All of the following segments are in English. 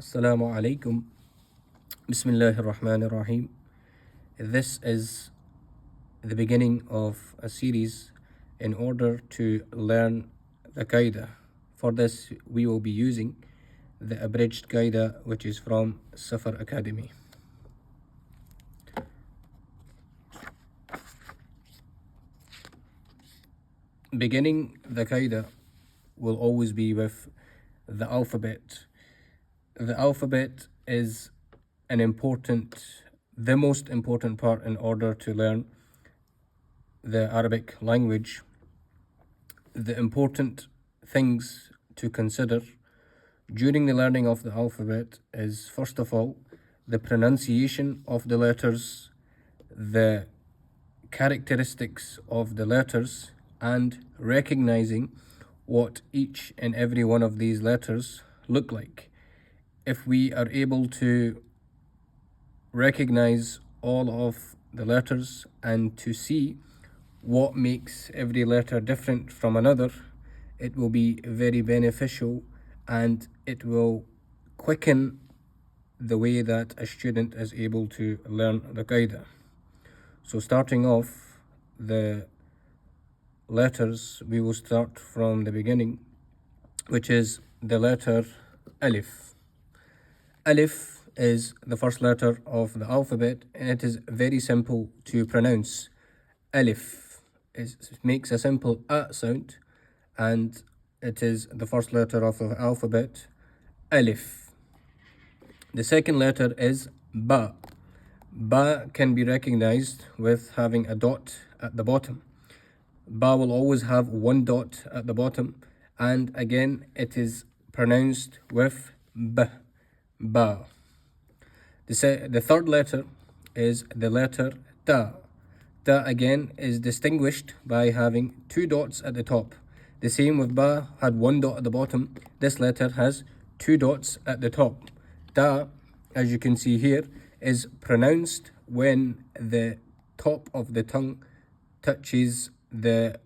Assalamu alaikum. Bismillahir Rahmanir Rahim. This is the beginning of a series in order to learn the Qaida. For this, we will be using the abridged Qaida, which is from Safar Academy. Beginning the Qaida will always be with the alphabet. The alphabet is the most important part in order to learn the Arabic language. The important things to consider during the learning of the alphabet is, first of all, the pronunciation of the letters, the characteristics of the letters, and recognizing what each and every one of these letters look like. If we are able to recognize all of the letters and to see what makes every letter different from another, it will be very beneficial and it will quicken the way that a student is able to learn the Qaida. So starting off the letters, we will start from the beginning, which is the letter Alif. Alif is the first letter of the alphabet and it is very simple to pronounce. Alif makes a simple A sound and it is the first letter of the alphabet, Alif. The second letter is Ba. Ba can be recognized with having a dot at the bottom. Ba will always have one dot at the bottom, and again it is pronounced with B, Ba. The third letter is the letter Ta. Ta again is distinguished by having two dots at the top. The same with Ba had one dot at the bottom. This letter has two dots at the top. Ta, as you can see here, is pronounced when the top of the tongue touches the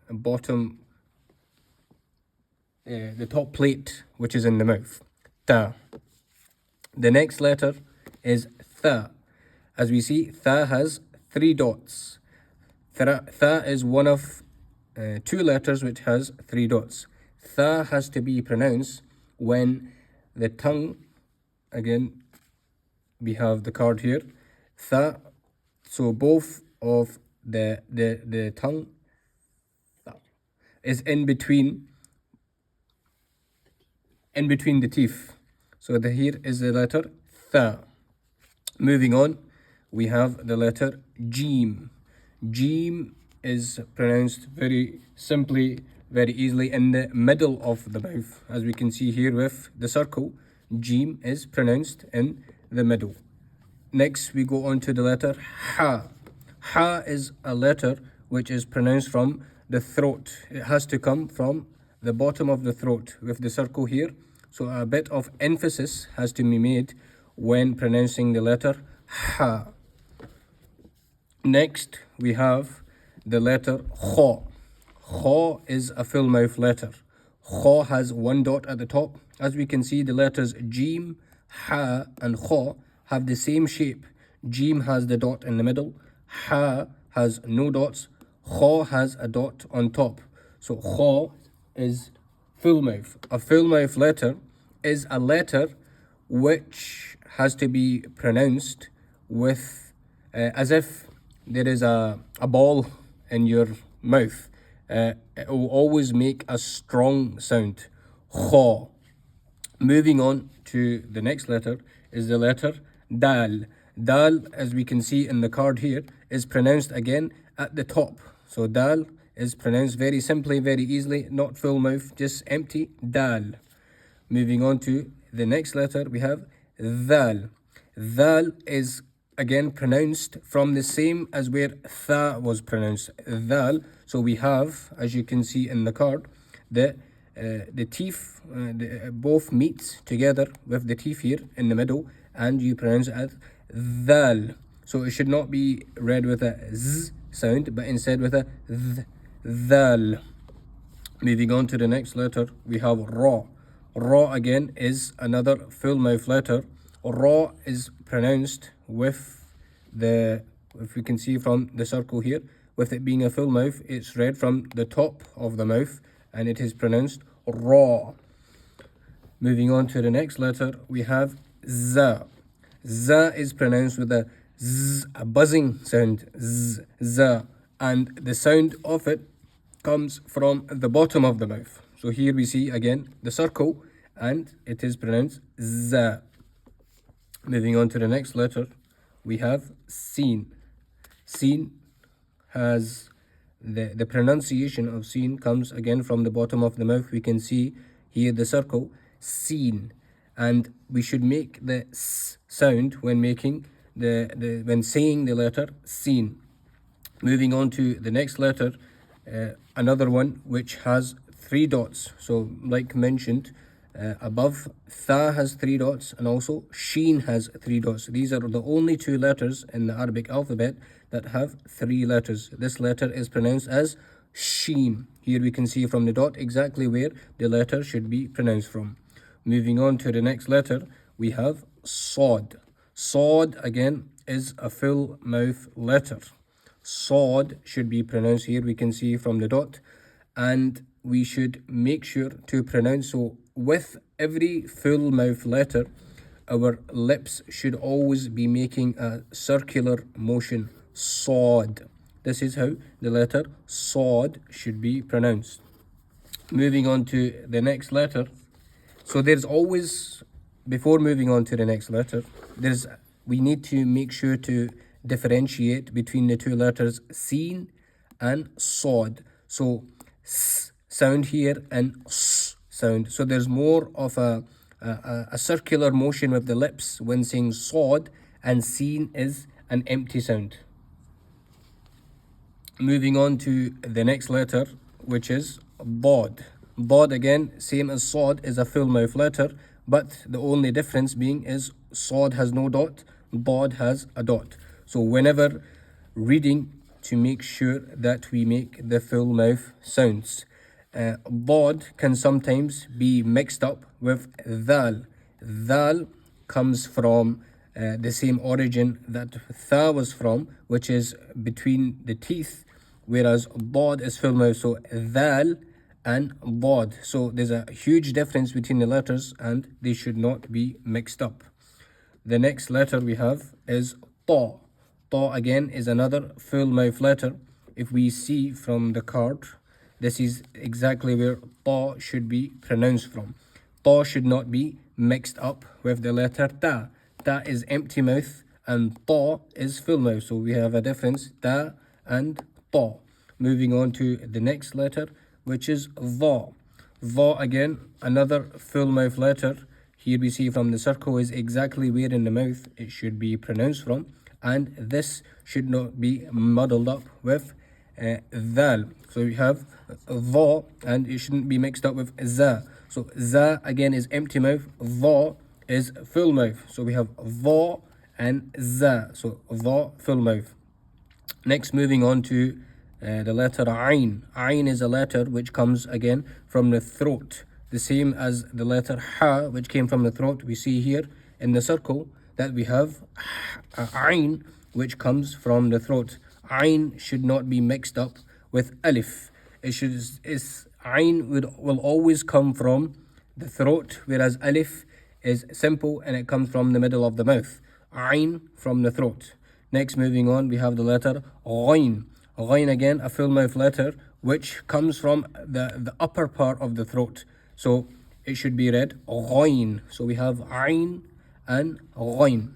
bottom, the top plate, which is in the mouth. Ta. The next letter is Tha. As we see, Tha has three dots. Tha is one of two letters which has three dots. Tha has to be pronounced when the tongue, again, we have the card here, Tha, so both of the tongue is in between the teeth. So here is the letter Tha. Moving on, we have the letter Jim. Jim is pronounced very simply, very easily in the middle of the mouth. As we can see here with the circle, Jim is pronounced in the middle. Next, we go on to the letter Ha. Ha is a letter which is pronounced from the throat. It has to come from the bottom of the throat with the circle here. So a bit of emphasis has to be made when pronouncing the letter Ha. Next, we have the letter Kha. Kha is a full mouth letter. Kha has one dot at the top. As we can see, the letters Jim, Ha, and Kha have the same shape. Jim has the dot in the middle. Ha has no dots. Kha has a dot on top. So Kha is full mouth. A full mouth letter is a letter which has to be pronounced with as if there is a ball in your mouth. It will always make a strong sound. Kha. Moving on to the next letter is the letter Dal. Dal, as we can see in the card here, is pronounced again at the top. So Dal is pronounced very simply, very easily, not full mouth, just empty, Dal. Moving on to the next letter, we have Dhal. Dhal is again pronounced from the same as where Tha was pronounced, Dhal. So we have, as you can see in the card, the teeth both meet together with the teeth here in the middle, and you pronounce it as Dhal. So it should not be read with a Z sound, but instead with a Th, Dhal. Moving on to the next letter, we have Ra. Ra again is another full mouth letter. Ra is pronounced with the, if we can see from the circle here, with it being a full mouth, it's read from the top of the mouth and it is pronounced Ra. Moving on to the next letter, we have Z. Z is pronounced with a Z, a buzzing sound, Z, Z. And the sound of it comes from the bottom of the mouth. So here we see again the circle and it is pronounced Z. Moving on to the next letter, we have Sin. Sin has the pronunciation of Sin comes again from the bottom of the mouth. We can see here the circle, Sin. And we should make the S sound when making when saying the letter Sin. Moving on to the next letter, another one which has 3 dots. So like mentioned above, Tha has 3 dots and also Sheen has 3 dots. These are the only 2 letters in the Arabic alphabet that have 3 letters. This letter is pronounced as Sheen. Here we can see from the dot exactly where the letter should be pronounced from. Moving on to the next letter, we have Sod. Sod again is a full mouth letter. Sod should be pronounced here, we can see from the dot, and we should make sure to pronounce so with every full mouth letter. Our lips should always be making a circular motion. Sod. This is how the letter Sod should be pronounced. Moving on to the next letter. So there's always, before moving on to the next letter, we need to make sure to differentiate between the 2 letters Sin and Sod. So S sound here and S sound. So there's more of a circular motion with the lips when saying Sod, and Sin is an empty sound. Moving on to the next letter, which is Bod. Bod again, same as Sod, is a full mouth letter, but the only difference being is Sod has no dot, Bod has a dot. So whenever reading, to make sure that we make the full mouth sounds. Bod can sometimes be mixed up with Dhal. Dhal comes from the same origin that Tha was from, which is between the teeth, whereas Bod is full mouth. So Dhal and Bod. So there's a huge difference between the letters and they should not be mixed up. The next letter we have is Ta. Ta again is another full mouth letter. If we see from the card, this is exactly where Ta should be pronounced from. Ta should not be mixed up with the letter Ta. Ta is empty mouth and Ta is full mouth. So we have a difference, Ta and Ta. Moving on to the next letter, which is Va. Va again, another full mouth letter. Here we see from the circle is exactly where in the mouth it should be pronounced from. And this should not be muddled up with Dhal. So we have Va and it shouldn't be mixed up with Za. So Za again is empty mouth, Va is full mouth. So we have Va and Za. So Va, full mouth. Next, moving on to the letter Ain. Ain is a letter which comes again from the throat. The same as the letter Ha, which came from the throat. We see here in the circle that we have Ain, which comes from the throat. Ain should not be mixed up with Alif. Ain will always come from the throat, whereas Alif is simple and it comes from the middle of the mouth. Ain from the throat. Next, moving on, we have the letter Ghain. Ghain again, a full mouth letter, which comes from the upper part of the throat. So it should be read Ghain. So we have Ain and Ghain.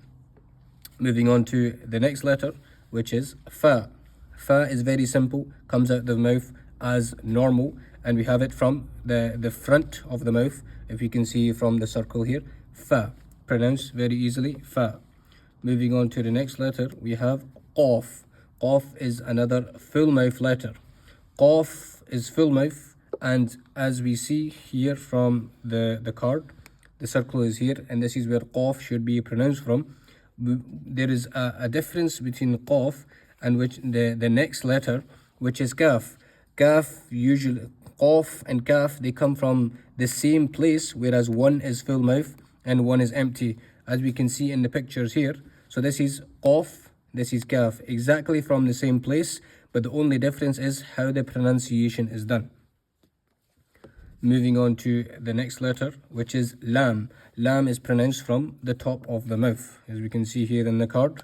Moving on to the next letter, which is Fa. Fa is very simple, comes out of the mouth as normal, and we have it from the front of the mouth. If you can see from the circle here, Fa. Pronounced very easily, Fa. Moving on to the next letter, we have Qaf. Qaf is another full mouth letter. Qaf is full mouth, and as we see here from the card, the circle is here, and this is where Qaf should be pronounced from. There is a difference between Qaf and which the next letter, which is Kaf. Kaf Qaf and Kaf, they come from the same place, whereas one is full mouth and one is empty, as we can see in the pictures here. So this is Qaf, this is Kaf, exactly from the same place, but the only difference is how the pronunciation is done. Moving on to the next letter, which is Lam. Lam is pronounced from the top of the mouth, as we can see here in the card.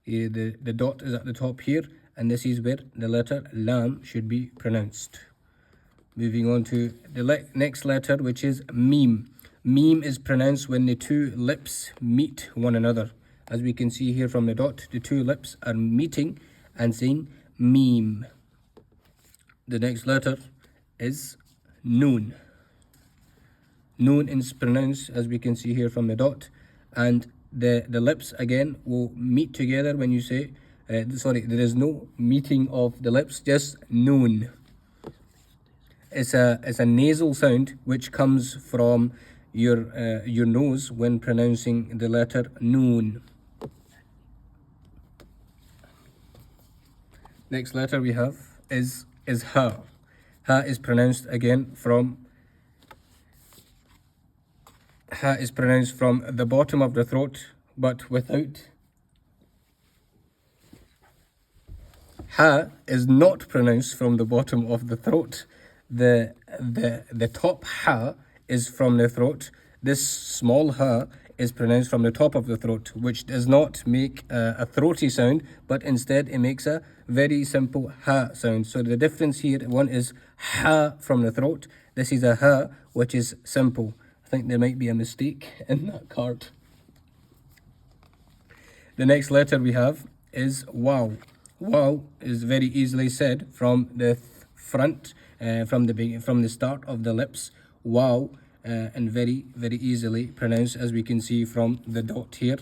The dot is at the top here, and this is where the letter Lam should be pronounced. Moving on to the next letter, which is Mim. Mim is pronounced when the two lips meet one another. As we can see here from the dot, the two lips are meeting and saying Mim. The next letter is Noon. Noon is pronounced, as we can see here from the dot, and the lips again will meet together when you say, there is no meeting of the lips, just Noon. It's a nasal sound which comes from your nose when pronouncing the letter Noon. Next letter we have is Ha. Ha is pronounced again from the bottom of the throat, but without. Ha is not pronounced from the bottom of the throat. The top Ha is from the throat. This small Ha is pronounced from the top of the throat, which does not make a throaty sound, but instead it makes a very simple Ha sound. So the difference here, one is Ha from the throat. This is a Ha which is simple. I think there might be a mistake in that card. The next letter we have is Wow. Wow is very easily said from the front, from the start of the lips. Wow, and very, very easily pronounced, as we can see from the dot here.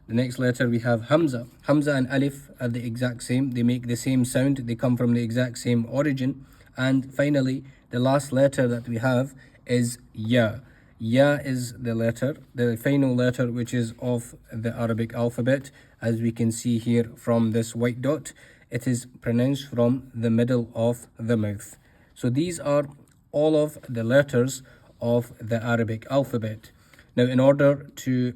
The next letter we have Hamza. Hamza and Alif are the exact same. They make the same sound. They come from the exact same origin. And finally, the last letter that we have is Ya. Ya is the final letter, which is of the Arabic alphabet. As we can see here from this white dot, it is pronounced from the middle of the mouth. So these are all of the letters of the Arabic alphabet. Now, in order to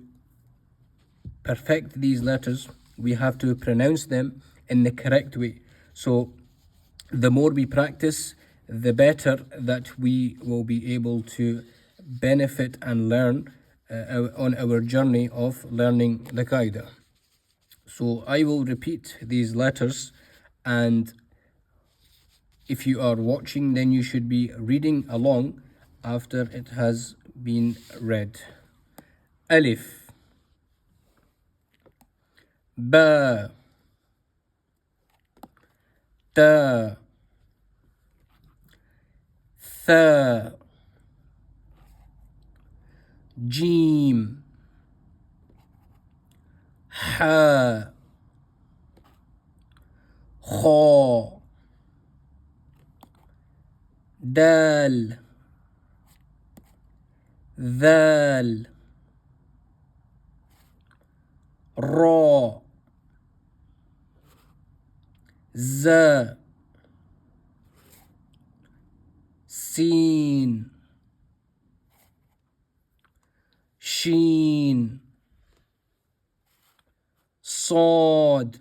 perfect these letters, we have to pronounce them in the correct way. So the more we practice, the better that we will be able to benefit and learn on our journey of learning the Qaeda. So I will repeat these letters, and if you are watching, then you should be reading along after it has been read. Alif, Ba, Ta, Tha, Jim, Ha, Kha, Dal, Dhal, Ra, Za, Sin, Sheen, Sad,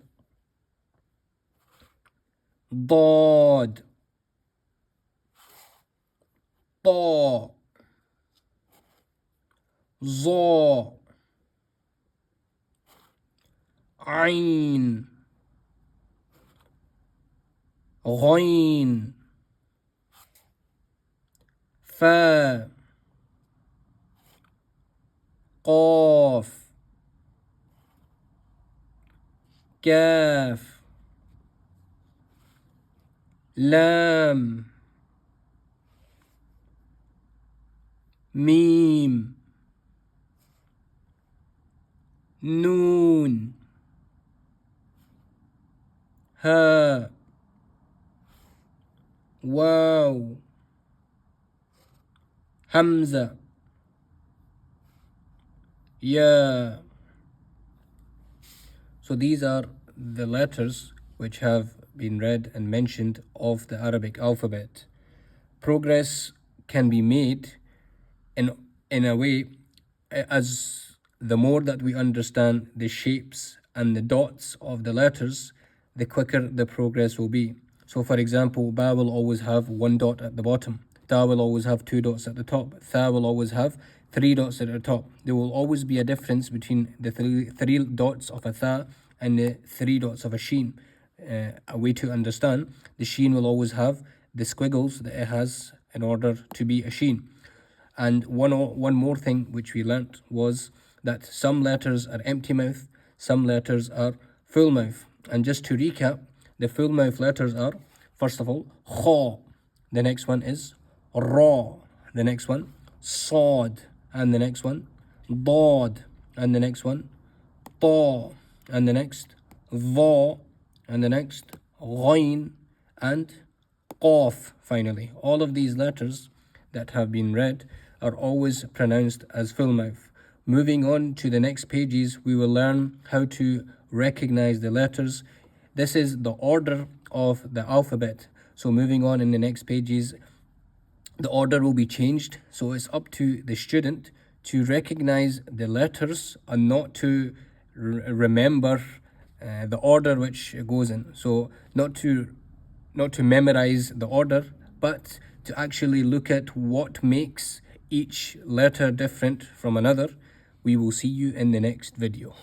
Dad, Ta, Za, Ain, Ghain, Fa, Qaf, Kaf, Lam, Mim, Noon, Ha, Wow, Hamza, Ya. So these are the letters which have been read and mentioned of the Arabic alphabet. progress can be made in a way as the more that we understand the shapes and the dots of the letters, the quicker the progress will be. So for example, ba will always have one dot at the bottom, ta will always have two dots at the top, tha will always have three dots at the top. There will always be a difference between the three dots of a tha and the three dots of a sheen. A way to understand, the sheen will always have the squiggles that it has in order to be a sheen. And one more thing which we learnt was that some letters are empty mouth, some letters are full mouth. And just to recap, the full mouth letters are, first of all, kha. The next one is ra. The next one, sad. And the next one, dad. And the next one, ta. And the next, dha. And the next, ghain. And qaf, finally. All of these letters that have been read are always pronounced as full mouth. Moving on to the next pages, we will learn how to recognize the letters. This is the order of the alphabet. So moving on in the next pages, the order will be changed. So it's up to the student to recognize the letters and not to remember the order which it goes in. So not to memorize the order, but to actually look at what makes each letter different from another. We will see you in the next video.